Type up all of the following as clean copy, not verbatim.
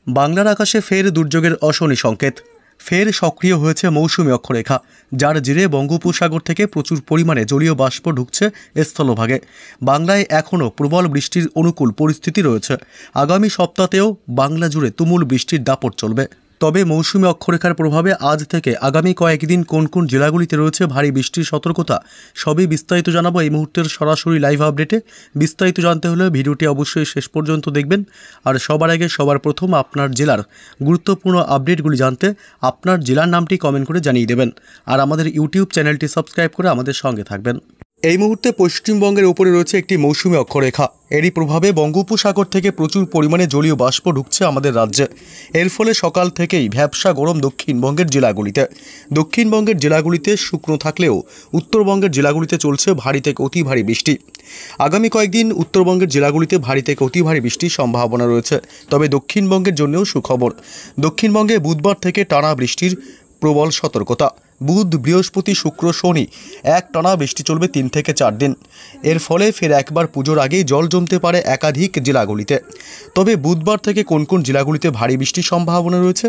বাংলার আকাশে ফের দুর্যোগের অশনি সংকেত। ফের সক্রিয় হয়েছে মৌসুমী অক্ষরেখা, যার জেরে বঙ্গোপসাগর থেকে প্রচুর পরিমাণে জলীয় বাষ্প ঢুকছে স্থলভাগে। বাংলায় এখনও প্রবল বৃষ্টির অনুকূল পরিস্থিতি রয়েছে। আগামী সপ্তাহেও বাংলা জুড়ে তুমুল বৃষ্টির দাপট চলবে। তবে মৌসুমী অক্ষরেখার প্রভাবে আজ থেকে আগামী কয়েকদিন কোন কোন জেলাগুলিতে রয়েছে ভারী বৃষ্টির সতর্কতা, সবই বিস্তারিত জানাবো এই মুহূর্তের সরাসরি লাইভ আপডেটে। বিস্তারিত জানতে হলে ভিডিওটি অবশ্যই শেষ পর্যন্ত দেখবেন। আর সবার আগে সবার প্রথম আপনার জেলার গুরুত্বপূর্ণ আপডেটগুলি জানতে আপনার জেলার নামটি কমেন্ট করে জানিয়ে দেবেন। আর আমাদের ইউটিউব চ্যানেলটি সাবস্ক্রাইব করে আমাদের সঙ্গে থাকবেন। এই মুহূর্তে পশ্চিমবঙ্গের উপরে রয়েছে একটি মৌসুমী অক্ষরেখা। এরই প্রভাবে বঙ্গোপসাগর থেকে প্রচুর পরিমাণে জলীয় বাষ্প ঢুকছে আমাদের রাজ্যে। এর ফলে সকাল থেকেই ভ্যাপসা গরম দক্ষিণবঙ্গের জেলাগুলিতে। দক্ষিণবঙ্গের জেলাগুলিতে শুকনো থাকলেও উত্তরবঙ্গের জেলাগুলিতে চলছে ভারী থেকে অতি ভারী বৃষ্টি। আগামী কয়েকদিন উত্তরবঙ্গের জেলাগুলিতে ভারী থেকে অতি ভারী বৃষ্টির সম্ভাবনা রয়েছে। তবে দক্ষিণবঙ্গের জন্যও সুখবর। দক্ষিণবঙ্গে বুধবার থেকে টানা বৃষ্টির প্রবল সতর্কতা। বুধ, বৃহস্পতি, শুক্র, শনি একটানা বৃষ্টি চলবে 3 থেকে 4 দিন। এর ফলে ফের একবার পুজোর আগেই জল জমতে পারে একাধিক জেলাগুলিতে। তবে বুধবার থেকে কোন কোন জেলাগুলিতে ভারী বৃষ্টির সম্ভাবনা রয়েছে?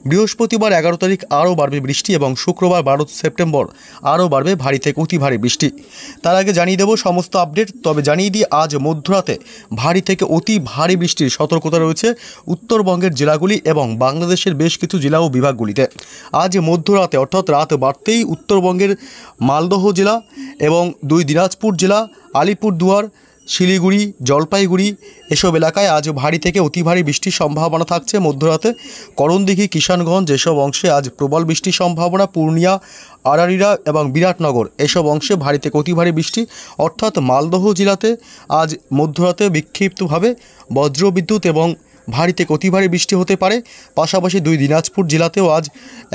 বৃহস্পতিবার 11 তারিখ আরও বাড়বে বৃষ্টি এবং শুক্রবার 12 সেপ্টেম্বর আরও বাড়বে ভারী থেকে অতি ভারী বৃষ্টি। তার আগে জানিয়ে দেব সমস্ত আপডেট। তবে জানিয়ে দিই আজ মধ্যরাতে ভারী থেকে অতি ভারী বৃষ্টির সতর্কতা রয়েছে উত্তরবঙ্গের জেলাগুলি এবং বাংলাদেশের বেশ কিছু জেলা ও বিভাগগুলিতে। আজ মধ্যরাতে অর্থাৎ রাত বাড়তেই উত্তরবঙ্গের মালদহ জেলা এবং 2 দিনাজপুর জেলা, আলিপুরদুয়ার, শিলিগুড়ি, জলপাইগুড়ি এসব এলাকায় আজ ভারী থেকে অতি ভারী বৃষ্টির সম্ভাবনা থাকছে মধ্যরাতে। করণদিঘি, কিষানগঞ্জ এসব অংশে আজ প্রবল বৃষ্টির সম্ভাবনা। পূর্ণিয়া, আরারিয়া এবং বিরাটনগর এসব অংশে ভারী থেকে অতি ভারী বৃষ্টি। অর্থাৎ মালদহ জেলাতে আজ মধ্যরাতে বিক্ষিপ্তভাবে বজ্রবিদ্যুৎ এবং ভারী থেকে অতি ভারী বৃষ্টি হতে পারে। পাশাপাশি 2 দিনাজপুর জেলাতেও আজ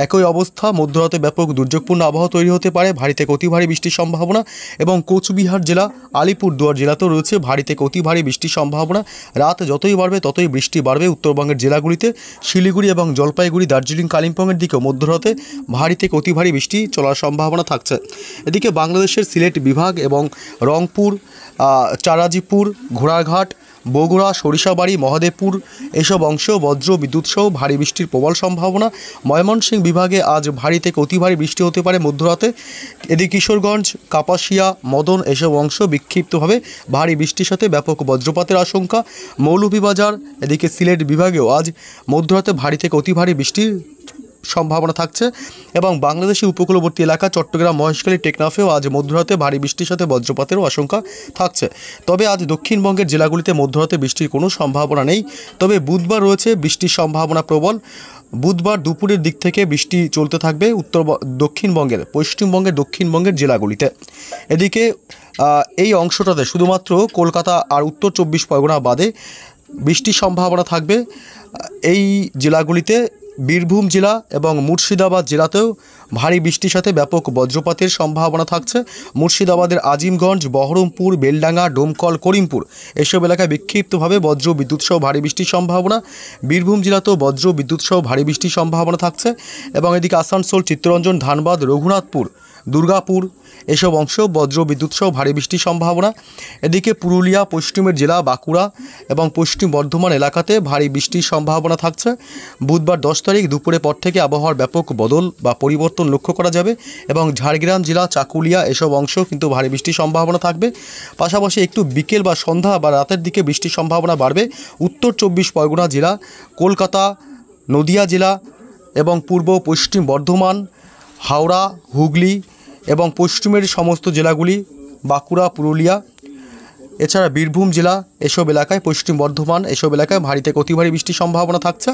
একই অবস্থা। মধ্যরাতে ব্যাপক দুর্যোগপূর্ণ আবহাওয়া তৈরি হতে পারে, ভারী থেকে অতি ভারী বৃষ্টির সম্ভাবনা। এবং কোচবিহার জেলা, আলিপুরদুয়ার জেলাতেও রয়েছে ভারী থেকে অতি ভারী বৃষ্টির সম্ভাবনা। রাত যতই বাড়বে ততই বৃষ্টি বাড়বে উত্তরবঙ্গের জেলাগুলিতে। শিলিগুড়ি এবং জলপাইগুড়ি, দার্জিলিং, কালিম্পংয়ের দিকেও মধ্যরাতে ভারী থেকে অতি ভারী বৃষ্টি চলার সম্ভাবনা থাকছে। এদিকে বাংলাদেশের সিলেট বিভাগ এবং রংপুর, চারাজিপুর, ঘোড়াঘাট, বগুড়া, সরিষাবাড়ি, মহাদেবপুর এসব অংশেও বজ্র বিদ্যুৎ সহ ভারী বৃষ্টির প্রবল সম্ভাবনা। ময়মনসিংহ বিভাগে আজ ভারী থেকে অতি ভারী বৃষ্টি হতে পারে মধ্যরাতে। এদিকে কিশোরগঞ্জ, কাপাসিয়া, মদন এসব অংশ বিক্ষিপ্তভাবে ভারী বৃষ্টির সাথে ব্যাপক বজ্রপাতের আশঙ্কা। মৌলভীবাজার, এদিকে সিলেট বিভাগেও আজ মধ্যরাতে ভারী থেকে অতি ভারী বৃষ্টির সম্ভাবনা থাকছে। এবং বাংলাদেশি উপকূলবর্তী এলাকা চট্টগ্রাম, মহেশখালী, টেকনাফেও আজ মধ্যরাতে ভারী বৃষ্টির সাথে বজ্রপাতেরও আশঙ্কা থাকছে। তবে আজ দক্ষিণবঙ্গের জেলাগুলিতে মধ্যরাতে বৃষ্টির কোনো সম্ভাবনা নেই। তবে বুধবার রয়েছে বৃষ্টির সম্ভাবনা প্রবল। বুধবার দুপুরের দিক থেকে বৃষ্টি চলতে থাকবে দক্ষিণবঙ্গের জেলাগুলিতে। এদিকে এই অংশটাতে শুধুমাত্র কলকাতা আর উত্তর 24 পরগনা বাদে বৃষ্টির সম্ভাবনা থাকবে। এই জেলাগুলিতে বীরভূম জেলা এবং মুর্শিদাবাদ জেলাতেও ভারী বৃষ্টির সাথে ব্যাপক বজ্রপাতের সম্ভাবনা থাকছে। মুর্শিদাবাদের আজিমগঞ্জ, বহরমপুর, বেলডাঙ্গা, ডোমকল, করিমপুর এসব এলাকায় বিক্ষিপ্তভাবে বজ্র বিদ্যুৎ সহ ভারী বৃষ্টির সম্ভাবনা। বীরভূম জেলাতেও বজ্র বিদ্যুৎ সহ ভারী বৃষ্টির সম্ভাবনা থাকছে। এবং এদিকে আসানসোল, চিত্তরঞ্জন, ধানবাদ, রঘুনাথপুর, দুর্গাপুর এসব অংশ বজ্র বিদ্যুৎ সহ ভারী বৃষ্টির সম্ভাবনা। এদিকে পুরুলিয়া, পশ্চিমের জেলা বাঁকুড়া এবং পশ্চিম বর্ধমান এলাকাতে ভারী বৃষ্টির সম্ভাবনা থাকছে। বুধবার 10 তারিখ দুপুরের পর থেকে আবহাওয়ার ব্যাপক বদল বা পরিবর্তন লক্ষ্য করা যাবে। এবং ঝাড়গ্রাম জেলা, চাকুলিয়া এসব অংশ কিন্তু ভারী বৃষ্টির সম্ভাবনা থাকবে। পাশাপাশি একটু বিকেল বা সন্ধ্যা বা রাতের দিকে বৃষ্টির সম্ভাবনা বাড়বে উত্তর 24 পরগনা জেলা, কলকাতা, নদিয়া জেলা এবং পূর্ব পশ্চিম বর্ধমান, হাওড়া, হুগলি এবং পশ্চিমের সমস্ত জেলাগুলি, বাঁকুড়া, পুরুলিয়া, এছাড়া বীরভূম জেলা এসব এলাকায়, পশ্চিম বর্ধমান এসব এলাকায় ভারী থেকে অতি ভারী বৃষ্টির সম্ভাবনা থাকছে।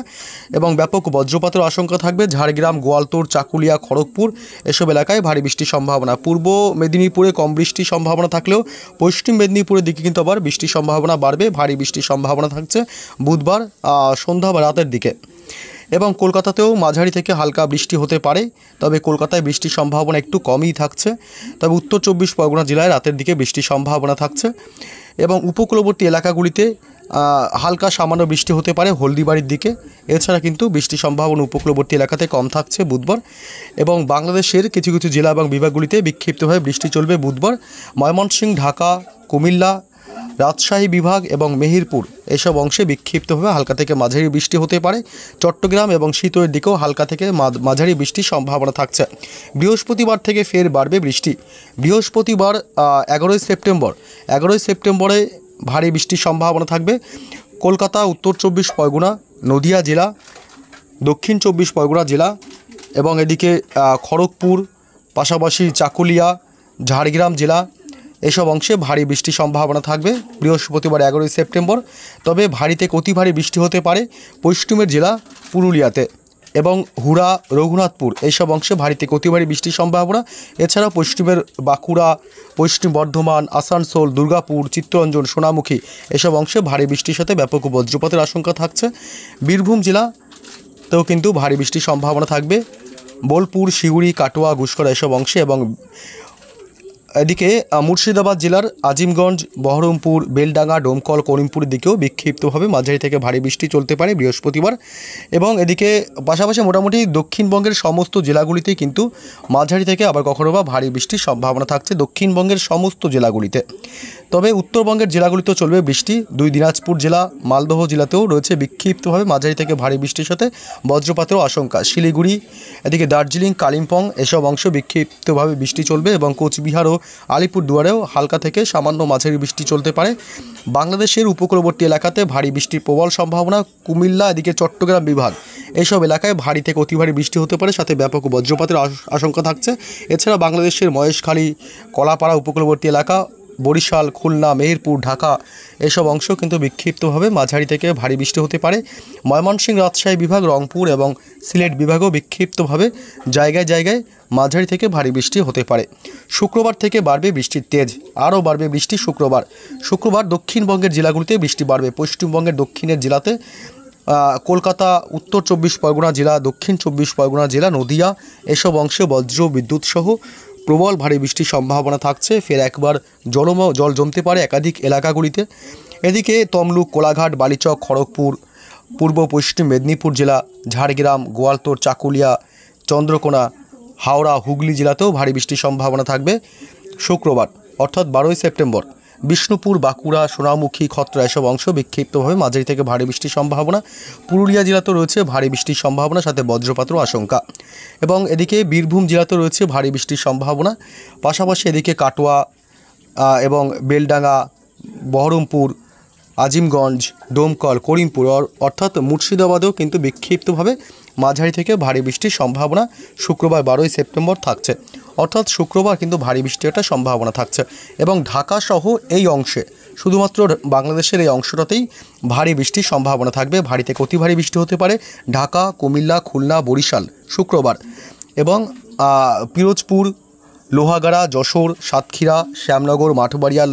এবং ব্যাপক বজ্রপাতের আশঙ্কা থাকবে ঝাড়গ্রাম, গোয়ালতোড়, চাকুলিয়া, খড়গপুর এসব এলাকায় ভারী বৃষ্টির সম্ভাবনা। পূর্ব মেদিনীপুরে কম বৃষ্টির সম্ভাবনা থাকলেও পশ্চিম মেদিনীপুরের দিকে কিন্তু আবার বৃষ্টির সম্ভাবনা বাড়বে। ভারী বৃষ্টির সম্ভাবনা থাকছে বুধবার সন্ধ্যা বা রাতের দিকে। এবং কলকাতাতেও মাঝারি থেকে হালকা বৃষ্টি হতে পারে, তবে কলকাতায় বৃষ্টির সম্ভাবনা একটু কমই থাকছে। তবে উত্তর 24 পরগনা জেলায় রাতের দিকে বৃষ্টির সম্ভাবনা থাকছে। এবং উপকূলবর্তী এলাকাগুলিতে হালকা সামান্য বৃষ্টি হতে পারে হলদিবাড়ির দিকে। এছাড়া কিন্তু বৃষ্টির সম্ভাবনা উপকূলবর্তী এলাকাতে কম থাকছে বুধবার। এবং বাংলাদেশের কিছু কিছু জেলা এবং বিভাগগুলিতে বিক্ষিপ্তভাবে বৃষ্টি চলবে বুধবার। ময়মনসিংহ, ঢাকা, কুমিল্লা, রাজশাহী বিভাগ এবং মেহেরপুর এসব অংশে বিক্ষিপ্তভাবে হালকা থেকে মাঝারি বৃষ্টি হতে পারে। চট্টগ্রাম এবং শীতলের দিকেও হালকা থেকে মাঝারি বৃষ্টির সম্ভাবনা থাকছে। বৃহস্পতিবার থেকে ফের বাড়বে বৃষ্টি। বৃহস্পতিবার 11ই সেপ্টেম্বরে ভারী বৃষ্টির সম্ভাবনা থাকবে। কলকাতা, উত্তর 24 পরগনা, নদিয়া জেলা, দক্ষিণ 24 পরগনা জেলা এবং এদিকে খড়গপুর, পাশাপাশি চাকুলিয়া, ঝাড়গ্রাম জেলা এসব অংশে ভারী বৃষ্টির সম্ভাবনা থাকবে বৃহস্পতিবার 11ই সেপ্টেম্বর। তবে ভারী থেকে অতি ভারী বৃষ্টি হতে পারে পশ্চিমের জেলা পুরুলিয়াতে এবং হুড়া, রঘুনাথপুর এইসব অংশে ভারী থেকে অতি ভারী বৃষ্টির সম্ভাবনা। এছাড়া পশ্চিমের বাঁকুড়া, পশ্চিম বর্ধমান, আসানসোল, দুর্গাপুর, চিত্তরঞ্জন, সোনামুখী এসব অংশে ভারী বৃষ্টির সাথে ব্যাপক বজ্রপাতের আশঙ্কা থাকছে। বীরভূম জেলাতেও কিন্তু ভারী বৃষ্টির সম্ভাবনা থাকবে। বোলপুর, শিউড়ি, কাটোয়া, ঘুষকরা এসব অংশে এবং এদিকে মুর্শিদাবাদ জেলার আজিমগঞ্জ, বহরমপুর, বেলডাঙ্গা, ডোমকল, করিমপুরের দিকেও বিক্ষিপ্তভাবে মাঝারি থেকে ভারী বৃষ্টি চলতে পারে বৃহস্পতিবার। এবং এদিকে পাশাপাশি মোটামুটি দক্ষিণবঙ্গের সমস্ত জেলাগুলিতেই কিন্তু মাঝারি থেকে আবার কখনো বা ভারী বৃষ্টির সম্ভাবনা থাকছে দক্ষিণবঙ্গের সমস্ত জেলাগুলিতে। তবে উত্তরবঙ্গের জেলাগুলিতেও চলবে বৃষ্টি। দিনাজপুর জেলা, মালদহ জেলাতেও রয়েছে বিক্ষিপ্তভাবে মাঝারি থেকে ভারী বৃষ্টির সাথে বজ্রপাতেরও আশঙ্কা। শিলিগুড়ি, এদিকে দার্জিলিং, কালিম্পং এসব অংশ বিক্ষিপ্তভাবে বৃষ্টি চলবে এবং কোচবিহার ও আলিপুরদুয়ারেও হালকা থেকে সামান্য মাঝারি বৃষ্টি চলতে পারে। বাংলাদেশের উপকূলবর্তী এলাকাতে ভারী বৃষ্টির প্রবল সম্ভাবনা। কুমিল্লা, এদিকে চট্টগ্রাম বিভাগ এইসব এলাকায় ভারী থেকে অতি ভারী বৃষ্টি হতে পারে, সাথে ব্যাপক বজ্রপাতের আশঙ্কা থাকছে। এছাড়া বাংলাদেশের মহেশখালী, কলাপাড়া উপকূলবর্তী এলাকা, বরিশাল, খুলনা, মেহেরপুর, ঢাকা এসব অংশ কিন্তু বিক্ষিপ্তভাবে মাঝারি থেকে ভারী বৃষ্টি হতে পারে। ময়মনসিংহ, রাজশাহী বিভাগ, রংপুর এবং সিলেট বিভাগেও বিক্ষিপ্তভাবে জায়গায় জায়গায় মাঝারি থেকে ভারী বৃষ্টি হতে পারে। শুক্রবার থেকে বাড়বে বৃষ্টির তেজ, আরও বাড়বে বৃষ্টি শুক্রবার দক্ষিণবঙ্গের জেলাগুলিতে বৃষ্টি বাড়বে। পশ্চিমবঙ্গের দক্ষিণের জেলাতে কলকাতা, উত্তর 24 পরগনা জেলা, দক্ষিণ 24 পরগনা জেলা, নদিয়া এসব অংশে বজ্র বিদ্যুৎ সহ প্রবল ভারী বৃষ্টির সম্ভাবনা থাকছে। ফের একবার জল জমতে পারে একাধিক এলাকাগুলিতে। এদিকে তমলুক, কোলাঘাট, বালিচক, খড়গপুর, পূর্ব পশ্চিম মেদিনীপুর জেলা, ঝাড়গ্রাম, গোয়ালতোড়, চাকুলিয়া, চন্দ্রকোনা, হাওড়া, হুগলি জেলাতেও ভারী বৃষ্টির সম্ভাবনা থাকবে শুক্রবার অর্থাৎ 12ই সেপ্টেম্বর। বিষ্ণুপুর, বাঁকুড়া, সোনামুখী, খত্রা এসব অংশ বিক্ষিপ্তভাবে মাঝারি থেকে ভারী বৃষ্টির সম্ভাবনা। পুরুলিয়া জেলাতেও রয়েছে ভারী বৃষ্টির সম্ভাবনা, সাথে বজ্রপাতেরও আশঙ্কা। এবং এদিকে বীরভূম জেলাতেও রয়েছে ভারী বৃষ্টির সম্ভাবনা। পাশাপাশি এদিকে কাটোয়া এবং বেলডাঙ্গা, বহরমপুর, আজিমগঞ্জ, ডোমকল, করিমপুর অর্থাৎ মুর্শিদাবাদেও কিন্তু বিক্ষিপ্তভাবে মাঝারি থেকে ভারী বৃষ্টির সম্ভাবনা শুক্রবার 12ই সেপ্টেম্বর থাকছে। অর্থাৎ শুক্রবার কিন্তু ভারী বৃষ্টির একটা সম্ভাবনা থাকছে এবং ঢাকা সহ এই অংশে শুধুমাত্র বাংলাদেশের এই অংশটাতেই ভারী বৃষ্টির সম্ভাবনা থাকবে। ভারী থেকে অতি ভারী বৃষ্টি হতে পারে ঢাকা, কুমিল্লা, খুলনা, বরিশাল শুক্রবার এবং পিরোজপুর, লোহাগাড়া, যশোর, সাতক্ষীরা, শ্যামনগর, মাঠবাড়িয়া,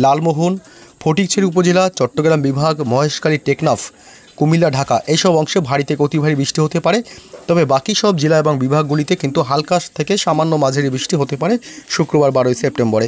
লালমোহন, ফটিকছড়ি উপজেলা, চট্টগ্রাম বিভাগ, মহেশখালী, টেকনাফ, কুমিল্লা, ঢাকা এইসব অংশে ভারী থেকে অতি ভারী বৃষ্টি হতে পারে। তবে বাকি সব জেলা এবং বিভাগগুলিতে কিন্তু হালকা থেকে সামান্য মাঝারি বৃষ্টি হতে পারে শুক্রবার 12ই সেপ্টেম্বরে।